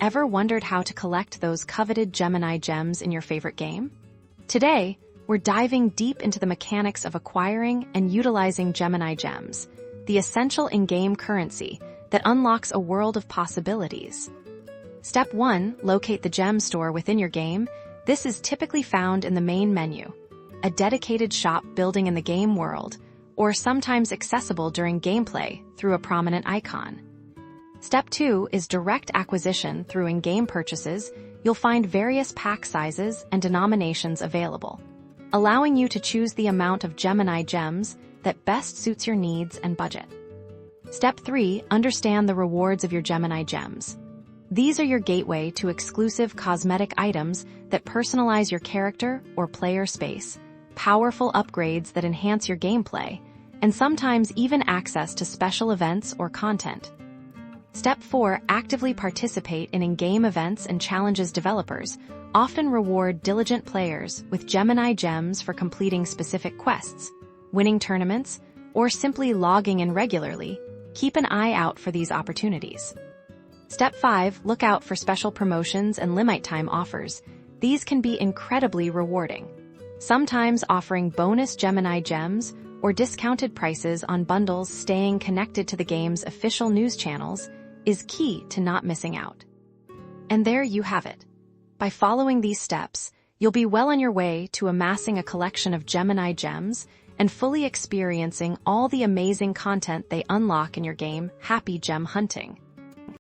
Ever wondered how to collect those coveted Gemini gems in your favorite game? Today, we're diving deep into the mechanics of acquiring and utilizing Gemini gems, the essential in-game currency that unlocks a world of possibilities. Step 1. Locate the gem store within your game. This is typically found in the main menu, a dedicated shop building in the game world, or sometimes accessible during gameplay through a prominent icon. Step 2 is direct acquisition through in-game purchases. You'll find various pack sizes and denominations available, allowing you to choose the amount of Gemini gems that best suits your needs and budget. Step 3. Understand the rewards of your Gemini gems. These are your gateway to exclusive cosmetic items that personalize your character or player space, powerful upgrades that enhance your gameplay, and sometimes even access to special events or content. Step 4. Actively participate in in-game events and challenges. Developers often reward diligent players with Gemini gems for completing specific quests, winning tournaments, or simply logging in regularly. Keep an eye out for these opportunities. Step 5. Look out for special promotions and limit time offers. These can be incredibly rewarding, sometimes offering bonus Gemini gems or discounted prices on bundles. Staying connected to the game's official news channels is key to not missing out. And there you have it. By following these steps, you'll be well on your way to amassing a collection of Gemini gems and fully experiencing all the amazing content they unlock in your game. Happy gem hunting!